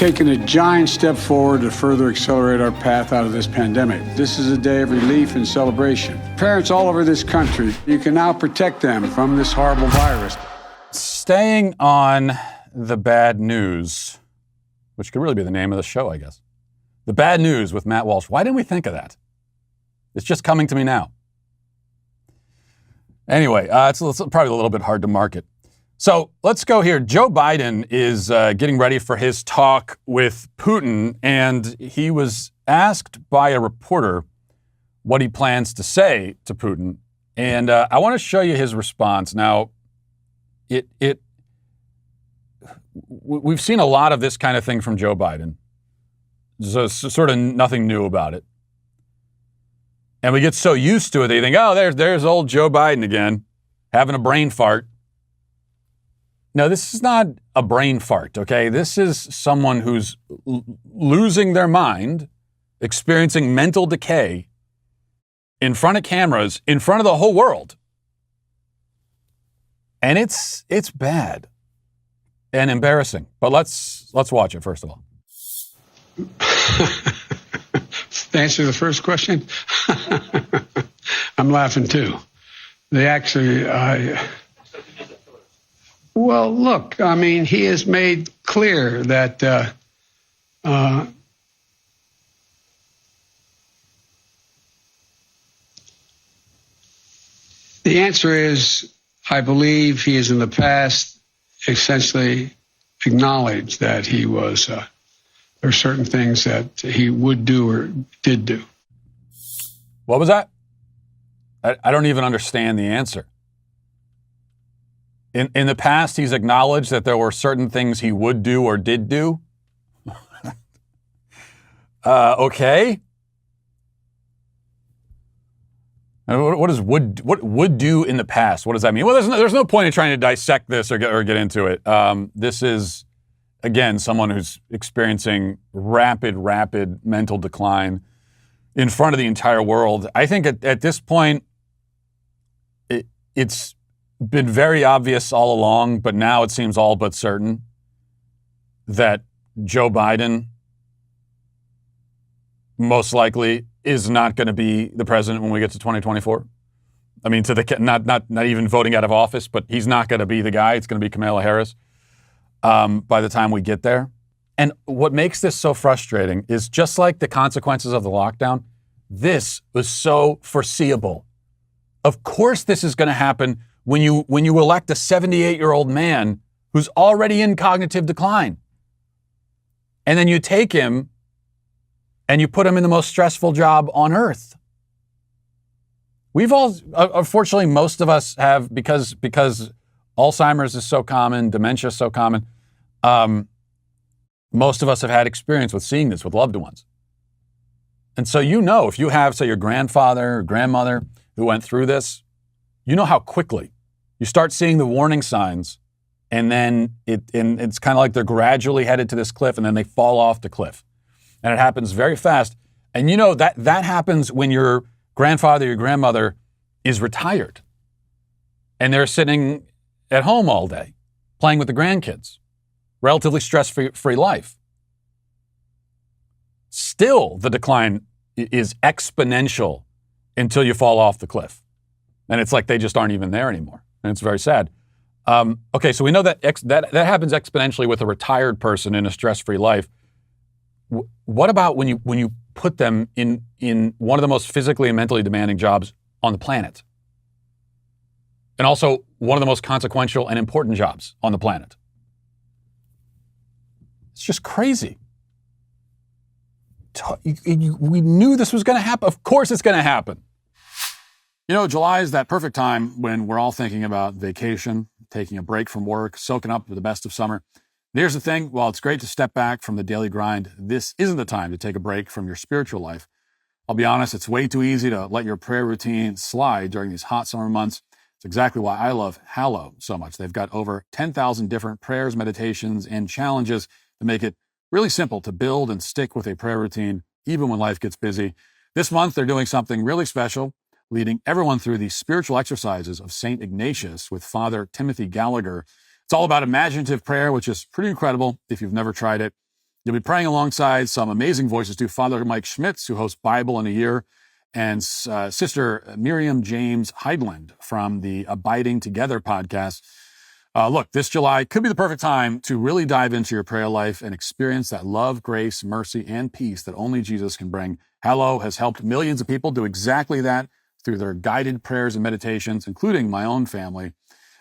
taken a giant step forward to further accelerate our path out of this pandemic. This is a day of relief and celebration. Parents all over this country, you can now protect them from this horrible virus. Staying on the bad news, which could really be the name of the show, I guess. The bad news with Matt Walsh. Why didn't we think of that? It's just coming to me now. Anyway, it's probably a little bit hard to market. So let's go here. Joe Biden is getting ready for his talk with Putin, and he was asked by a reporter what he plans to say to Putin. And I want to show you his response. Now, we've seen a lot of this kind of thing from Joe Biden. So sort of nothing new about it. And we get so used to it that you think, oh, there's old Joe Biden again, having a brain fart. No, this is not a brain fart, okay? This is someone who's losing their mind, experiencing mental decay in front of cameras, in front of the whole world. And it's bad and embarrassing. But let's watch it first of all. To answer the first question, I'm laughing too. They actually, well, look, I mean, he has made clear that the answer is, I believe he has in the past essentially acknowledged that he was, there are certain things that he would do or did do. What was that? I don't even understand the answer. In the past, he's acknowledged that there were certain things he would do or did do. Okay. And what would do in the past? What does that mean? Well, there's no point in trying to dissect this or get into it. This is, again, someone who's experiencing rapid mental decline in front of the entire world. I think at this point, it's been very obvious all along, but now it seems all but certain that Joe Biden most likely is not going to be the president when we get to 2024. I mean, not even voting out of office, but he's not going to be the guy. It's going to be Kamala Harris by the time we get there. And what makes this so frustrating is just like the consequences of the lockdown, this was so foreseeable. Of course this is going to happen when you elect a 78-year-old man who's already in cognitive decline. And then you take him and you put him in the most stressful job on earth. We've all, unfortunately, most of us have, because Alzheimer's is so common, dementia is so common, most of us have had experience with seeing this with loved ones. And so if you have, say, your grandfather or grandmother who went through this, you know how quickly you start seeing the warning signs, and then it's kind of like they're gradually headed to this cliff, and then they fall off the cliff. And it happens very fast. And that happens when your grandfather, your grandmother is retired, and they're sitting at home all day playing with the grandkids. Relatively stress-free life. Still, the decline is exponential until you fall off the cliff. And it's like they just aren't even there anymore. And it's very sad. Okay, so we know that happens exponentially with a retired person in a stress-free life. What about when you put them in one of the most physically and mentally demanding jobs on the planet? And also one of the most consequential and important jobs on the planet. It's just crazy. We knew this was going to happen. Of course it's going to happen. July is that perfect time when we're all thinking about vacation, taking a break from work, soaking up the best of summer. And here's the thing. While it's great to step back from the daily grind, this isn't the time to take a break from your spiritual life. I'll be honest, it's way too easy to let your prayer routine slide during these hot summer months. It's exactly why I love Hallow so much. They've got over 10,000 different prayers, meditations, and challenges to make it really simple to build and stick with a prayer routine, even when life gets busy. This month, they're doing something really special, leading everyone through the spiritual exercises of St. Ignatius with Father Timothy Gallagher. It's all about imaginative prayer, which is pretty incredible if you've never tried it. You'll be praying alongside some amazing voices too. Father Mike Schmitz, who hosts Bible in a Year, and Sister Miriam James Heidland from the Abiding Together podcast. Look, this July could be the perfect time to really dive into your prayer life and experience that love, grace, mercy, and peace that only Jesus can bring. Hallow has helped millions of people do exactly that through their guided prayers and meditations, including my own family.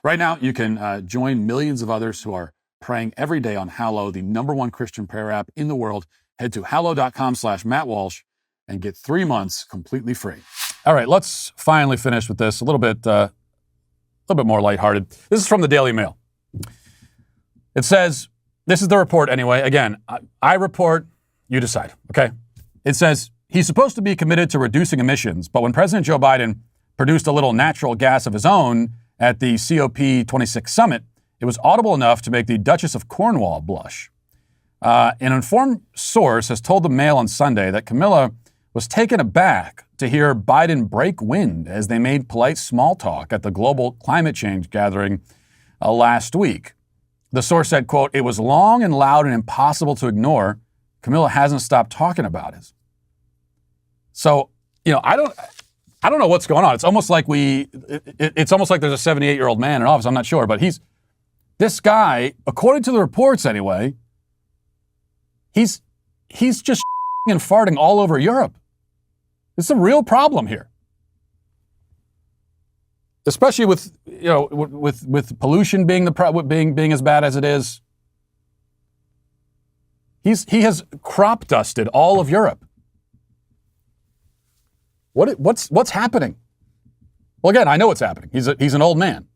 Right now, you can join millions of others who are praying every day on Hallow, the #1 Christian prayer app in the world. Head to hallow.com/Matt Walsh and get 3 months completely free. All right, let's finally finish with this a little bit more lighthearted. This is from the Daily Mail. It says, this is the report anyway. Again, I report, you decide, okay? It says, he's supposed to be committed to reducing emissions, but when President Joe Biden produced a little natural gas of his own at the COP26 summit, it was audible enough to make the Duchess of Cornwall blush. An informed source has told the Mail on Sunday that Camilla was taken aback to hear Biden break wind as they made polite small talk at the global climate change gathering last week. The source said, quote, "It was long and loud and impossible to ignore. Camilla hasn't stopped talking about it." So, I don't know what's going on. It's almost like it's almost like there's a 78-year-old man in office. I'm not sure, but this guy, according to the reports anyway, he's just and farting all over Europe. It's a real problem here, especially with with pollution being being as bad as it is. He has crop dusted all of Europe. What's happening? Well, again, I know what's happening. He's an old man.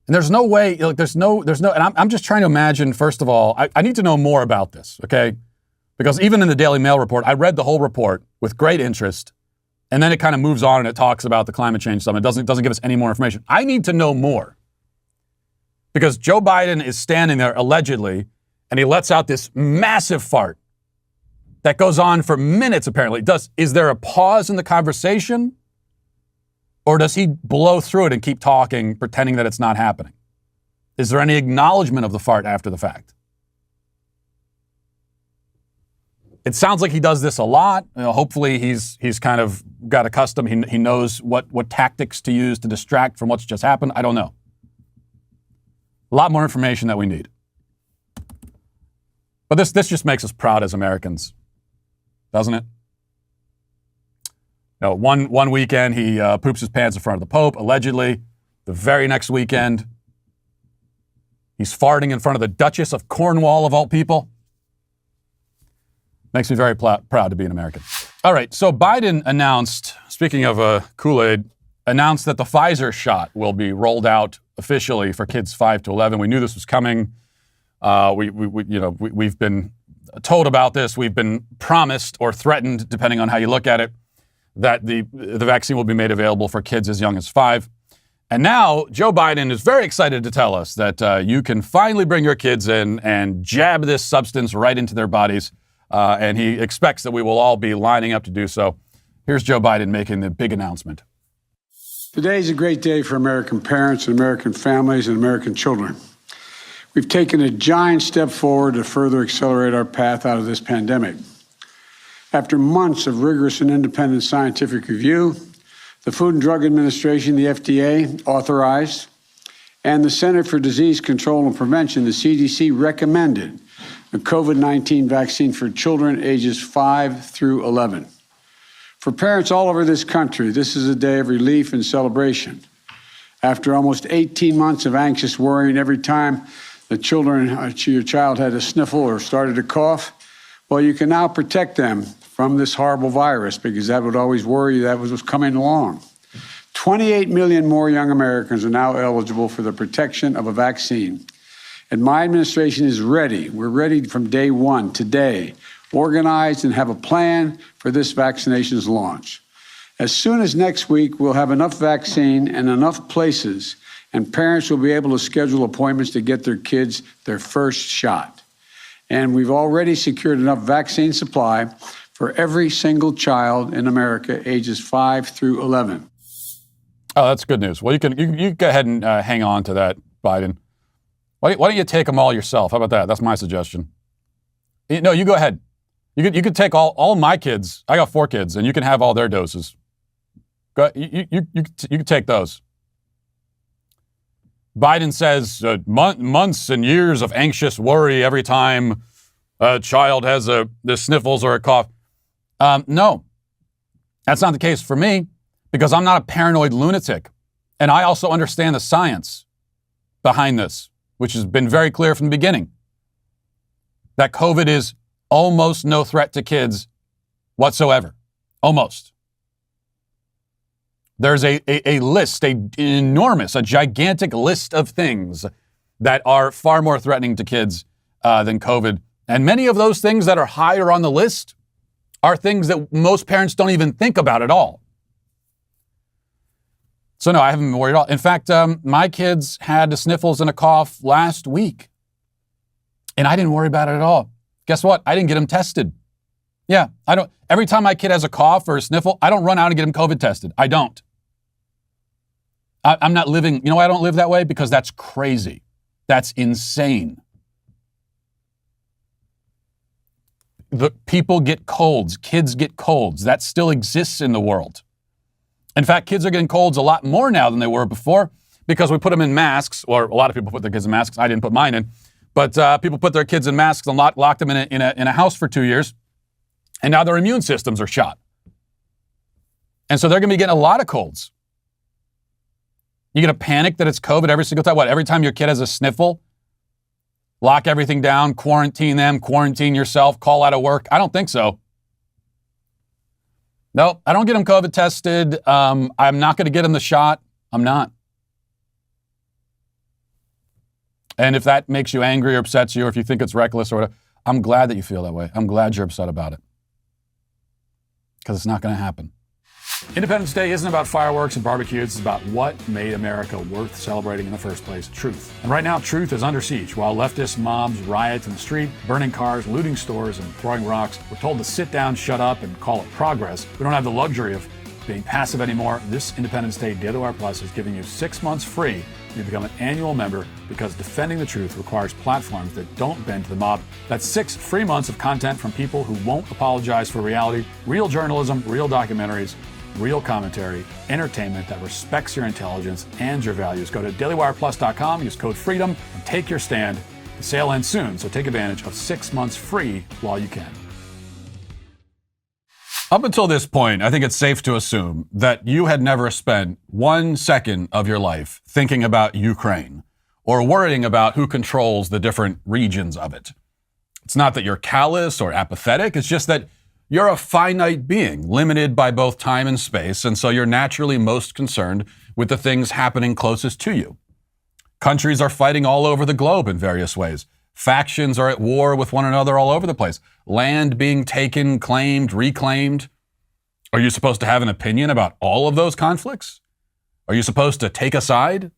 And there's no way, and I'm just trying to imagine, first of all, I need to know more about this, okay? Because even in the Daily Mail report, I read the whole report with great interest, and then it kind of moves on and it talks about the climate change summit. It doesn't give us any more information. I need to know more. Because Joe Biden is standing there, allegedly, and he lets out this massive fart that goes on for minutes, apparently. Is there a pause in the conversation? Or does he blow through it and keep talking, pretending that it's not happening? Is there any acknowledgement of the fart after the fact? It sounds like he does this a lot. Hopefully he's kind of got accustomed. He knows what tactics to use to distract from what's just happened. I don't know. A lot more information that we need. But this just makes us proud as Americans, doesn't it? One weekend, he poops his pants in front of the Pope, allegedly. The very next weekend, he's farting in front of the Duchess of Cornwall, of all people. Makes me very proud to be an American. All right, so Biden announced, speaking of Kool-Aid, announced that the Pfizer shot will be rolled out officially for kids 5 to 11. We knew this was coming. We've been told about this. We've been promised or threatened, depending on how you look at it, that the vaccine will be made available for kids as young as 5. And now Joe Biden is very excited to tell us that you can finally bring your kids in and jab this substance right into their bodies. And he expects that we will all be lining up to do so. Here's Joe Biden making the big announcement. Today is a great day for American parents and American families and American children. We've taken a giant step forward to further accelerate our path out of this pandemic. After months of rigorous and independent scientific review, the Food and Drug Administration, the FDA, authorized, and the Center for Disease Control and Prevention, the CDC, recommended the COVID-19 vaccine for children ages 5 through 11. For parents all over this country, this is a day of relief and celebration. After almost 18 months of anxious worrying every time your child had a sniffle or started to cough, well, you can now protect them from this horrible virus, because that would always worry you that was coming along. 28 million more young Americans are now eligible for the protection of a vaccine. And my administration is ready. We're ready from day one, today, organized and have a plan for this vaccination's launch. As soon as next week, we'll have enough vaccine and enough places, and parents will be able to schedule appointments to get their kids their first shot. And we've already secured enough vaccine supply for every single child in America ages 5 through 11. Oh, that's good news. Well, you go ahead and hang on to that, Biden. Why don't you take them all yourself? How about that? That's my suggestion. No, you go ahead. You could take all my kids. I got 4 kids, and you can have all their doses. You can take those. Biden says months and years of anxious worry every time a child has the sniffles or a cough. No, that's not the case for me, because I'm not a paranoid lunatic. And I also understand the science behind this, which has been very clear from the beginning, that COVID is almost no threat to kids whatsoever. Almost. There's a list, a gigantic list of things that are far more threatening to kids than COVID. And many of those things that are higher on the list are things that most parents don't even think about at all. So no, I haven't been worried at all. In fact, my kids had the sniffles and a cough last week, and I didn't worry about it at all. Guess what? I didn't get them tested. Yeah, I don't. Every time my kid has a cough or a sniffle, I don't run out and get him COVID tested. I don't. I'm not living, you know why I don't live that way? Because that's crazy. That's insane. People get colds. Kids get colds. That still exists in the world. In fact, kids are getting colds a lot more now than they were before, because we put them in masks, or a lot of people put their kids in masks. I didn't put mine in. But people put their kids in masks and locked them in a house for 2 years. And now their immune systems are shot. And so they're going to be getting a lot of colds. You're going to panic that it's COVID every single time. What, every time your kid has a sniffle? Lock everything down, quarantine them, quarantine yourself, call out of work? I don't think so. No, I don't get them COVID tested. I'm not going to get them the shot. I'm not. And if that makes you angry or upsets you, or if you think it's reckless or whatever, I'm glad that you feel that way. I'm glad you're upset about it. Because it's not going to happen. Independence Day isn't about fireworks and barbecues. It's about what made America worth celebrating in the first place: truth. And right now, truth is under siege. While leftist mobs riot in the street, burning cars, looting stores, and throwing rocks, we're told to sit down, shut up, and call it progress. We don't have the luxury of being passive anymore. This Independence Day, Daily Wire Plus is giving you 6 months free. You become an annual member, because defending the truth requires platforms that don't bend to the mob. That's 6 free months of content from people who won't apologize for reality, real journalism, real documentaries, real commentary, entertainment that respects your intelligence and your values. Go to dailywireplus.com, use code FREEDOM, and take your stand. The sale ends soon, so take advantage of 6 months free while you can. Up until this point, I think it's safe to assume that you had never spent 1 second of your life thinking about Ukraine or worrying about who controls the different regions of it. It's not that you're callous or apathetic, it's just that you're a finite being, limited by both time and space, and so you're naturally most concerned with the things happening closest to you. Countries are fighting all over the globe in various ways. Factions are at war with one another all over the place. Land being taken, claimed, reclaimed. Are you supposed to have an opinion about all of those conflicts? Are you supposed to take a side?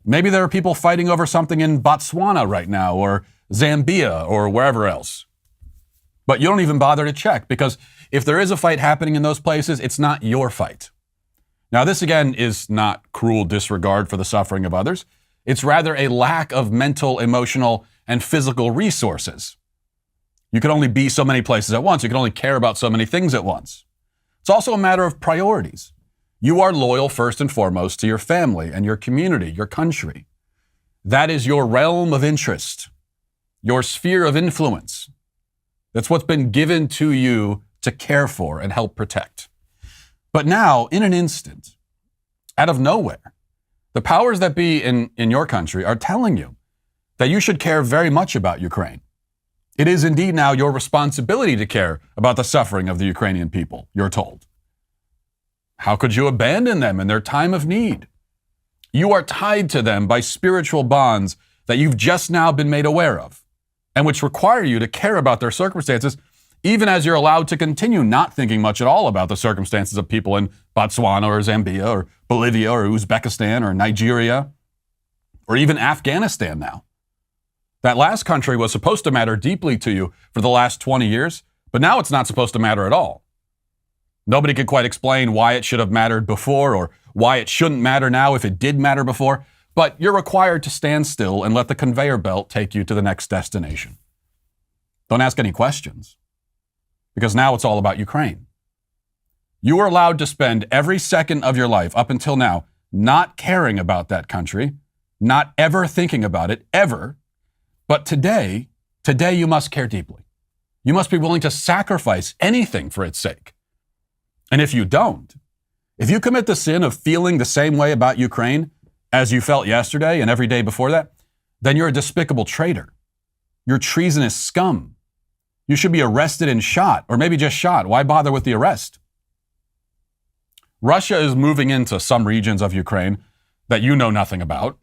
Maybe there are people fighting over something in Botswana right now, or Zambia, or wherever else. But you don't even bother to check, because if there is a fight happening in those places, it's not your fight. Now, this again is not cruel disregard for the suffering of others. It's rather a lack of mental, emotional, and physical resources. You can only be so many places at once. You can only care about so many things at once. It's also a matter of priorities. You are loyal first and foremost to your family and your community, your country. That is your realm of interest, your sphere of influence. That's what's been given to you to care for and help protect. But now, in an instant, out of nowhere, the powers that be in your country are telling you that you should care very much about Ukraine. It is indeed now your responsibility to care about the suffering of the Ukrainian people, you're told. How could you abandon them in their time of need? You are tied to them by spiritual bonds that you've just now been made aware of, and which require you to care about their circumstances, even as you're allowed to continue not thinking much at all about the circumstances of people in Botswana or Zambia or Bolivia or Uzbekistan or Nigeria or even Afghanistan now. That last country was supposed to matter deeply to you for the last 20 years, but now it's not supposed to matter at all. Nobody could quite explain why it should have mattered before or why it shouldn't matter now if it did matter before, but you're required to stand still and let the conveyor belt take you to the next destination. Don't ask any questions, because now it's all about Ukraine. You were allowed to spend every second of your life up until now not caring about that country, not ever thinking about it, ever. But today you must care deeply. You must be willing to sacrifice anything for its sake. And if you don't, if you commit the sin of feeling the same way about Ukraine as you felt yesterday and every day before that, then you're a despicable traitor. You're treasonous scum. You should be arrested and shot, or maybe just shot. Why bother with the arrest? Russia is moving into some regions of Ukraine that you know nothing about.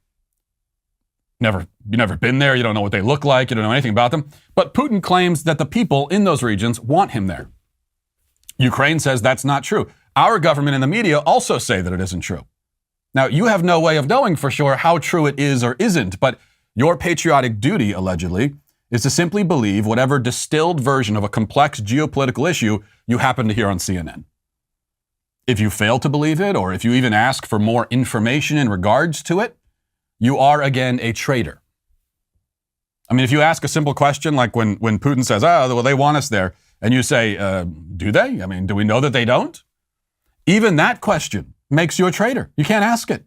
You've never been there. You don't know what they look like. You don't know anything about them. But Putin claims that the people in those regions want him there. Ukraine says that's not true. Our government and the media also say that it isn't true. Now, you have no way of knowing for sure how true it is or isn't, but your patriotic duty, allegedly, is to simply believe whatever distilled version of a complex geopolitical issue you happen to hear on CNN. If you fail to believe it, or if you even ask for more information in regards to it, you are again a traitor. I mean, if you ask a simple question like when Putin says, well, they want us there, and you say, do they? I mean, do we know that they don't? Even that question makes you a traitor. You can't ask it.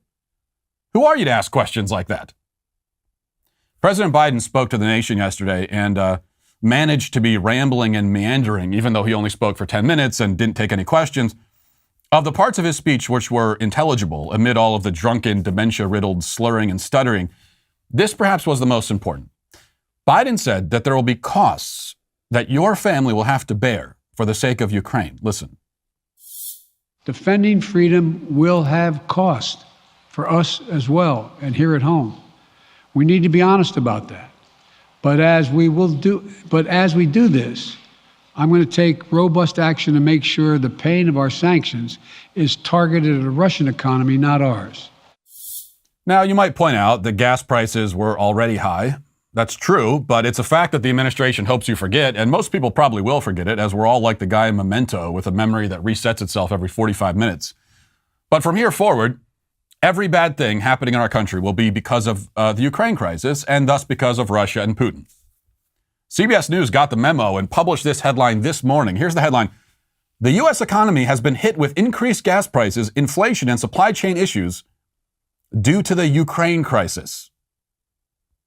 Who are you to ask questions like that? President Biden spoke to the nation yesterday and managed to be rambling and meandering, even though he only spoke for 10 minutes and didn't take any questions. Of the parts of his speech which were intelligible amid all of the drunken, dementia-riddled slurring and stuttering, this perhaps was the most important. Biden said that there will be costs that your family will have to bear for the sake of Ukraine. Listen. Defending freedom will have cost for us as well, and here at home. We need to be honest about that. But as we do this, I'm going to take robust action to make sure the pain of our sanctions is targeted at the Russian economy, not ours. Now, you might point out that gas prices were already high. That's true, but it's a fact that the administration hopes you forget, and most people probably will forget it, as we're all like the guy in Memento with a memory that resets itself every 45 minutes. But from here forward, every bad thing happening in our country will be because of the Ukraine crisis, and thus because of Russia and Putin. CBS News got the memo and published this headline this morning. Here's the headline. The U.S. economy has been hit with increased gas prices, inflation, and supply chain issues due to the Ukraine crisis.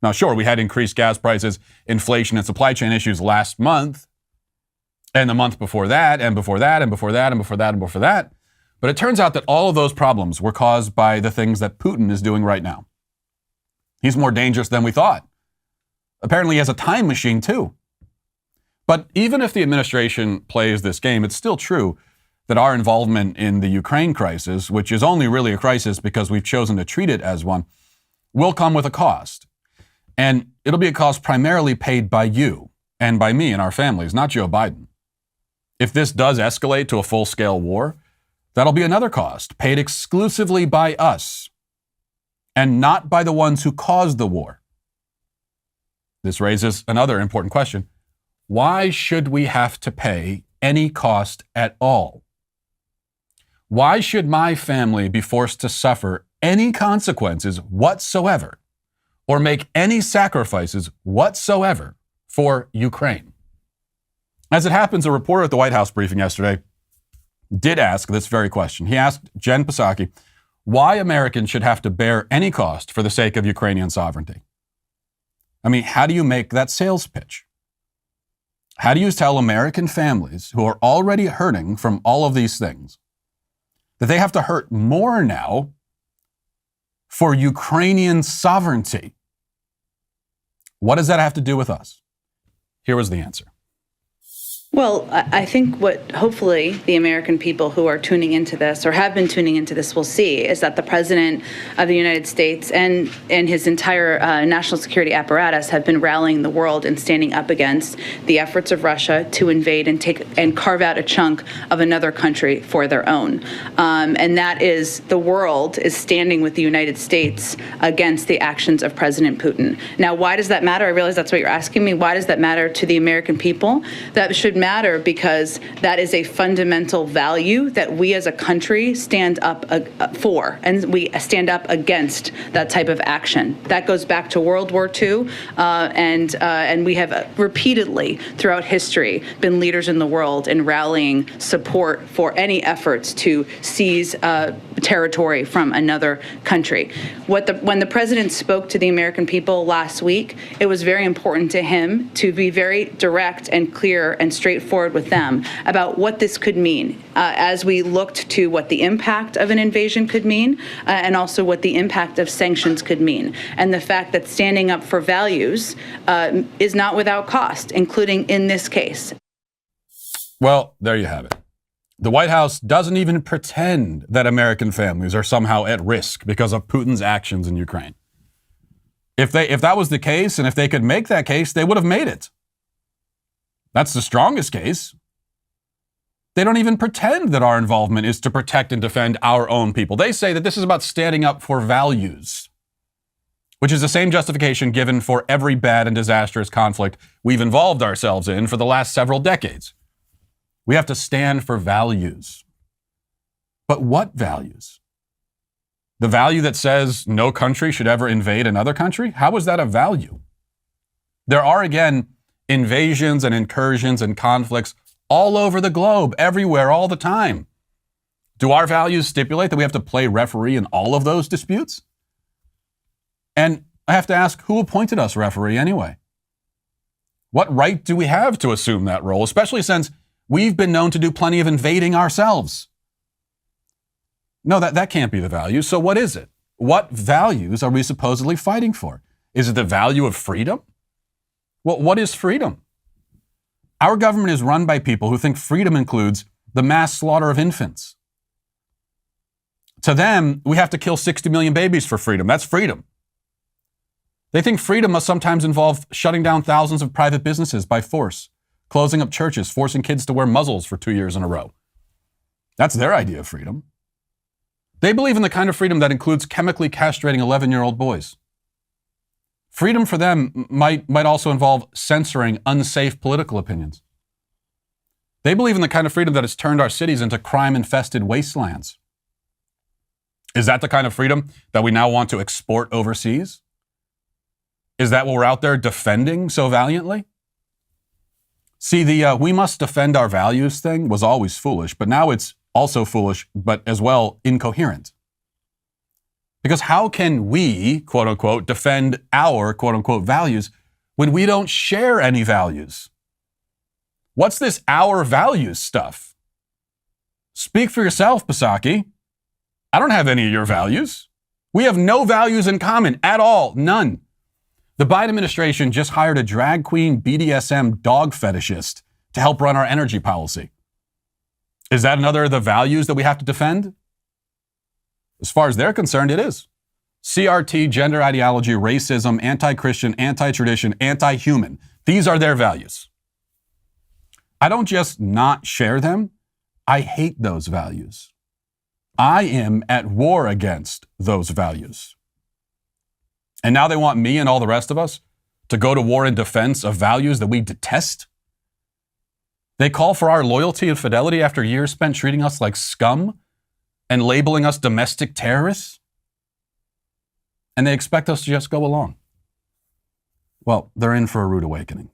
Now, sure, we had increased gas prices, inflation, and supply chain issues last month, and the month before that, and before that, and before that, and before that, and before that. But it turns out that all of those problems were caused by the things that Putin is doing right now. He's more dangerous than we thought. Apparently, he has a time machine, too. But even if the administration plays this game, it's still true that our involvement in the Ukraine crisis, which is only really a crisis because we've chosen to treat it as one, will come with a cost. And it'll be a cost primarily paid by you and by me and our families, not Joe Biden. If this does escalate to a full-scale war, that'll be another cost paid exclusively by us and not by the ones who caused the war. This raises another important question. Why should we have to pay any cost at all? Why should my family be forced to suffer any consequences whatsoever or make any sacrifices whatsoever for Ukraine? As it happens, a reporter at the White House briefing yesterday did ask this very question. He asked Jen Psaki why Americans should have to bear any cost for the sake of Ukrainian sovereignty. I mean, how do you make that sales pitch? How do you tell American families who are already hurting from all of these things that they have to hurt more now for Ukrainian sovereignty? What does that have to do with us? Here was the answer. Well, I think what hopefully the American people who are tuning into this or have been tuning into this will see is that the President of the United States and his entire national security apparatus have been rallying the world and standing up against the efforts of Russia to invade and take and carve out a chunk of another country for their own. And that is the world is standing with the United States against the actions of President Putin. Now, why does that matter? I realize that's what you're asking me. Why does that matter to the American people? That should matter because that is a fundamental value that we as a country stand up for, and we stand up against that type of action. That goes back to World War II, and we have repeatedly throughout history been leaders in the world in rallying support for any efforts to seize territory from another country. When the president spoke to the American people last week, it was very important to him to be very direct and clear and straightforward with them about what this could mean as we looked to what the impact of an invasion could mean and also what the impact of sanctions could mean. And the fact that standing up for values is not without cost, including in this case. Well, there you have it. The White House doesn't even pretend that American families are somehow at risk because of Putin's actions in Ukraine. If that was the case, and if they could make that case, they would have made it. That's the strongest case. They don't even pretend that our involvement is to protect and defend our own people. They say that this is about standing up for values, which is the same justification given for every bad and disastrous conflict we've involved ourselves in for the last several decades. We have to stand for values. But what values? The value that says no country should ever invade another country? How is that a value? There are, again, invasions and incursions and conflicts all over the globe, everywhere, all the time. Do our values stipulate that we have to play referee in all of those disputes? And I have to ask, who appointed us referee anyway? What right do we have to assume that role, especially since we've been known to do plenty of invading ourselves? No, that can't be the value. So what is it? What values are we supposedly fighting for? Is it the value of freedom? Well, what is freedom? Our government is run by people who think freedom includes the mass slaughter of infants. To them, we have to kill 60 million babies for freedom. That's freedom. They think freedom must sometimes involve shutting down thousands of private businesses by force, closing up churches, forcing kids to wear muzzles for 2 years in a row. That's their idea of freedom. They believe in the kind of freedom that includes chemically castrating 11-year-old boys. Freedom for them might also involve censoring unsafe political opinions. They believe in the kind of freedom that has turned our cities into crime-infested wastelands. Is that the kind of freedom that we now want to export overseas? Is that what we're out there defending so valiantly? See, the we must defend our values thing was always foolish, but now it's also foolish, but as well incoherent. Because how can we, quote unquote, defend our, quote unquote, values when we don't share any values? What's this our values stuff? Speak for yourself, Psaki. I don't have any of your values. We have no values in common at all, none. The Biden administration just hired a drag queen BDSM dog fetishist to help run our energy policy. Is that another of the values that we have to defend? As far as they're concerned, it is. CRT, gender ideology, racism, anti-Christian, anti-tradition, anti-human. These are their values. I don't just not share them. I hate those values. I am at war against those values. And now they want me and all the rest of us to go to war in defense of values that we detest? They call for our loyalty and fidelity after years spent treating us like scum and labeling us domestic terrorists? And they expect us to just go along. Well, they're in for a rude awakening.